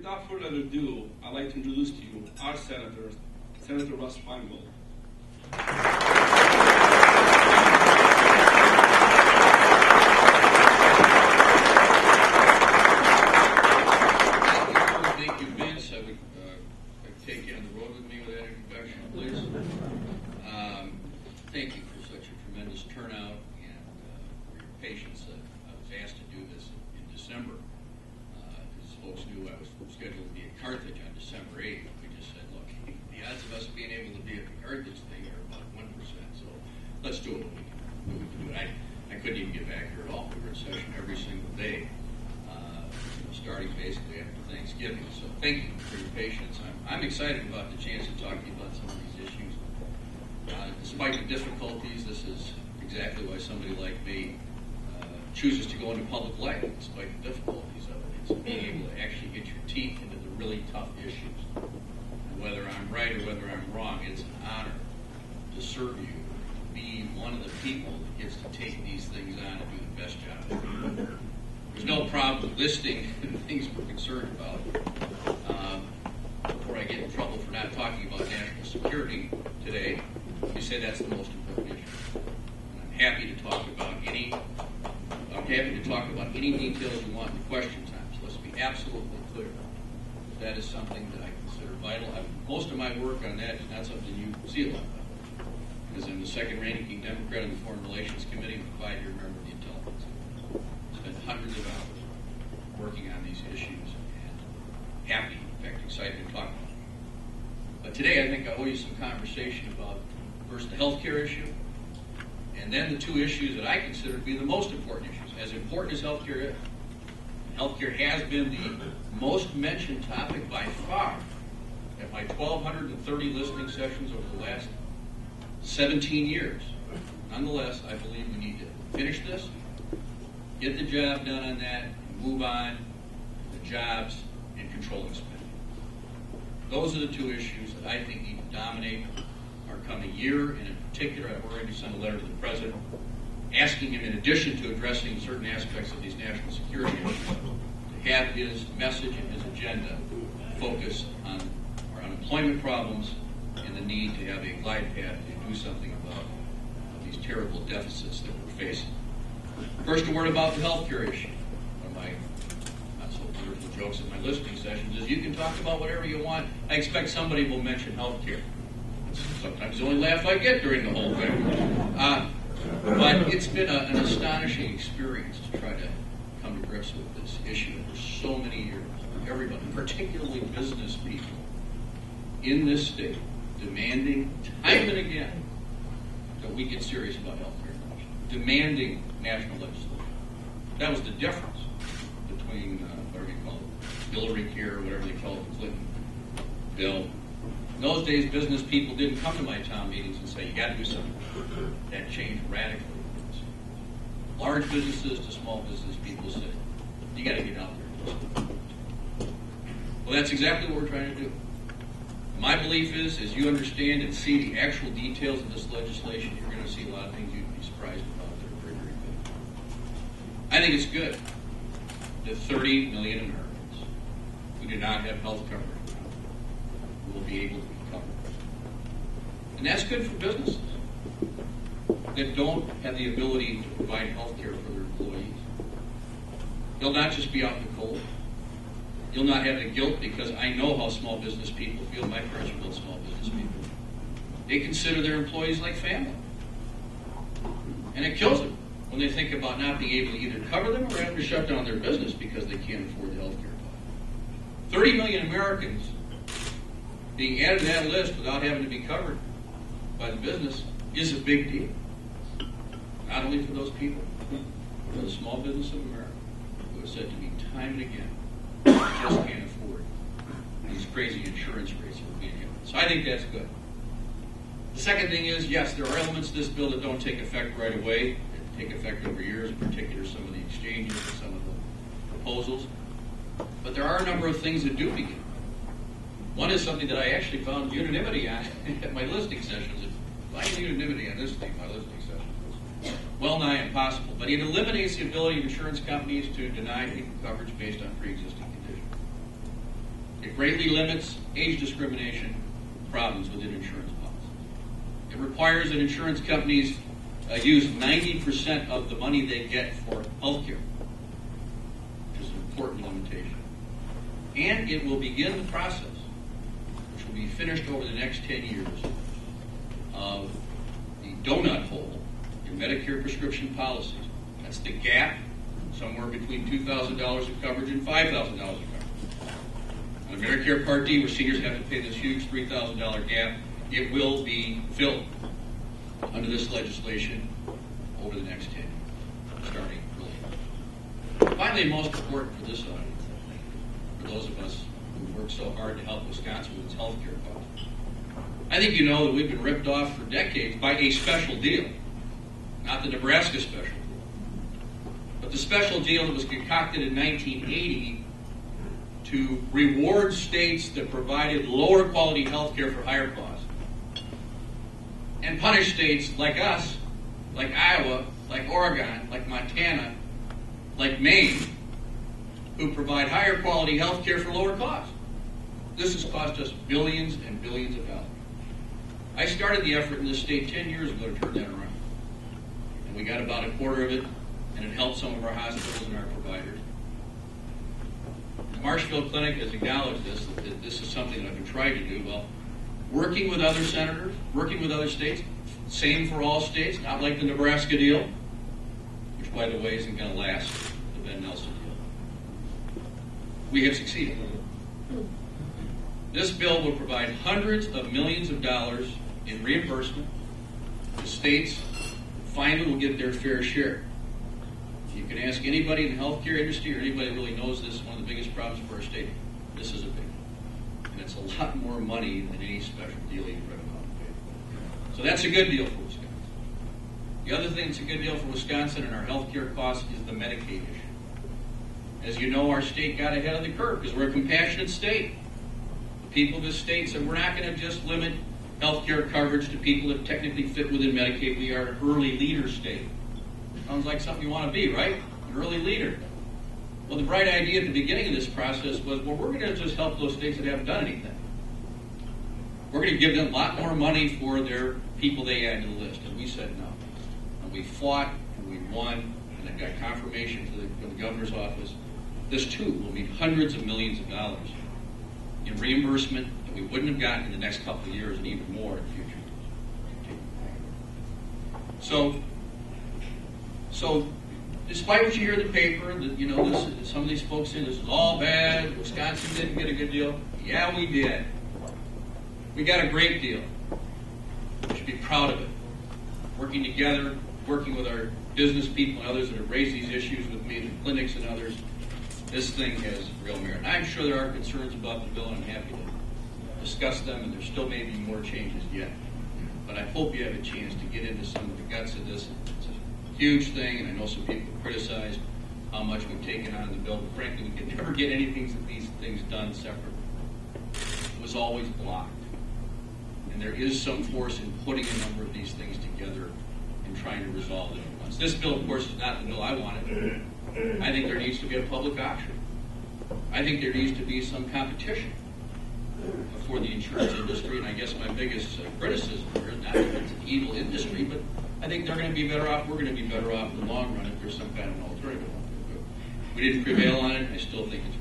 without further ado, I'd like to introduce to you our Senator, Senator Russ Feingold. Thank you, Vince. I would take you on the road with me with that introduction, please. Thank you for such a tremendous turnout and for your patience. I was asked to do this in December. As folks knew, I was scheduled to be at Carthage on December 8th. We just said, look, the odds of us being able to be at the Carthage thing are about 1%, so let's do it when we can do it. I couldn't even get back here at all. We were in session every single day, starting basically after Thanksgiving. So thank you for your patience. I'm excited about the chance to talk to you about some of these issues. Despite the difficulties, this is exactly why somebody like me chooses to go into public life, despite the difficulties of it. It's being able to actually get your teeth into the really tough issues. And whether I'm right or whether I'm wrong, it's an honor to serve you, to be one of the people that gets to take these things on and do the best job. There's no problem listing the things we're concerned about. Before I get in trouble for not talking about national security today, let me say that's the most important issue. And I'm happy to talk about any details you want in the question time. So let's be absolutely clear. That is something that I consider vital. Most of my work on that is not something you see a lot of, because I'm the second ranking Democrat on the Foreign Relations Committee and a 5-year member of the Intelligence Committee. Spent hundreds of hours working on these issues and happy, in fact, excited to talk about them. But today I think I owe you some conversation about first the healthcare issue, and then the two issues that I consider to be the most important issues. As important as healthcare is, healthcare has been the most mentioned topic by far at my 1,230 listening sessions over the last 17 years. Nonetheless, I believe we need to finish this, get the job done on that, and move on to the jobs and controlling spending. Those are the two issues that I think need to dominate our coming year, and in particular, I've already sent a letter to the President asking him, in addition to addressing certain aspects of these national security issues, to have his message and his agenda focus on our unemployment problems and the need to have a glide path to do something about these terrible deficits that we're facing. First, a word about the health care issue. One of my not so wonderful jokes at my listening sessions is you can talk about whatever you want. I expect somebody will mention health care. It's sometimes the only laugh I get during the whole thing. But it's been an astonishing experience to try to come to grips with this issue for so many years. Everybody, particularly business people in this state, demanding time and again that we get serious about health care, demanding national legislation. That was the difference between whatever you call it, Hillary care, whatever they call it, the Clinton bill. In those days, business people didn't come to my town meetings and say, you got to do something. That changed radically. Large businesses to small business people said, you got to get out there. Well, that's exactly what we're trying to do. My belief is, as you understand and see the actual details of this legislation, you're going to see a lot of things you'd be surprised about that are very, very good. I think it's good that 30 million Americans who do not have health coverage will be able to be covered. And that's good for businesses that don't have the ability to provide health care for their employees. They'll not just be out in the cold. You'll not have the guilt, because I know how small business people feel. My parents are both small business people. They consider their employees like family. And it kills them when they think about not being able to either cover them or having to shut down their business because they can't afford the health care cost. 30 million Americans being added to that list without having to be covered by the business is a big deal. Not only for those people, but for the small business of America, who have said to me time and again, we just can't afford these crazy insurance rates that we're being given. So I think that's good. The second thing is, yes, there are elements of this bill that don't take effect right away. They take effect over years, in particular some of the exchanges and some of the proposals. But there are a number of things that do begin. One is something that I actually found unanimity on at my listening sessions. Finding unanimity on this thing, my listening session, was well nigh impossible. But it eliminates the ability of insurance companies to deny people coverage based on pre-existing conditions. It greatly limits age discrimination problems within insurance policies. It requires that insurance companies use 90% of the money they get for health care, which is an important limitation. And it will begin the process, which will be finished over the next 10 years, of the donut hole in Medicare prescription policies. That's the gap somewhere between $2,000 of coverage and $5,000 of coverage. On Medicare Part D, where seniors have to pay this huge $3,000 gap, it will be filled under this legislation over the next 10 years, starting really. Finally, and most important for this audience, for those of us who work so hard to help Wisconsin with its health care costs, I think you know that we've been ripped off for decades by a special deal, not the Nebraska special deal, but the special deal that was concocted in 1980 to reward states that provided lower quality health care for higher costs, and punish states like us, like Iowa, like Oregon, like Montana, like Maine, who provide higher quality health care for lower costs. This has cost us billions and billions of dollars. I started the effort in this state 10 years ago to turn that around. And we got about a quarter of it, and it helped some of our hospitals and our providers. The Marshfield Clinic has acknowledged this, that this is something that I've been trying to do. Well, working with other senators, working with other states, same for all states, not like the Nebraska deal, which, by the way, isn't going to last, the Ben Nelson deal. We have succeeded. This bill will provide hundreds of millions of dollars in reimbursement. The states finally will get their fair share. You can ask anybody in the healthcare industry or anybody that really knows this is one of the biggest problems for our state. This is a big one. And it's a lot more money than any special deal you've read about. So that's a good deal for Wisconsin. The other thing that's a good deal for Wisconsin and our healthcare costs is the Medicaid issue. As you know, our state got ahead of the curve because we're a compassionate state. The people of this state said we're not going to just limit healthcare coverage to people that technically fit within Medicaid. We are an early leader state. Sounds like something you want to be, right? An early leader. Well, the bright idea at the beginning of this process was, well, we're going to just help those states that haven't done anything. We're going to give them a lot more money for their people they add to the list. And we said no. And we fought, and we won, and I got confirmation from the governor's office. This, too, will mean hundreds of millions of dollars in reimbursement that we wouldn't have gotten in the next couple of years and even more in the future. So, despite what you hear in the paper, that some of these folks say this is all bad, Wisconsin didn't get a good deal. Yeah, we did. We got a great deal. We should be proud of it. Working together, working with our business people and others that have raised these issues with me, the clinics and others, this thing has real merit. And I'm sure there are concerns about the bill, and I'm happy to discuss them, and there still may be more changes yet. But I hope you have a chance to get into some of the guts of this. It's a huge thing, and I know some people criticize how much we've taken on the bill, but frankly, we could never get anything of these things done separately. It was always blocked. And there is some force in putting a number of these things together and trying to resolve it at once. This bill, of course, is not the bill I wanted. I think there needs to be a public auction. I think there needs to be some competition for the insurance industry, and I guess my biggest criticism here is not that it's an evil industry, but I think they're going to be better off, we're going to be better off in the long run if there's some kind of an alternative. We didn't prevail on it, I still think it's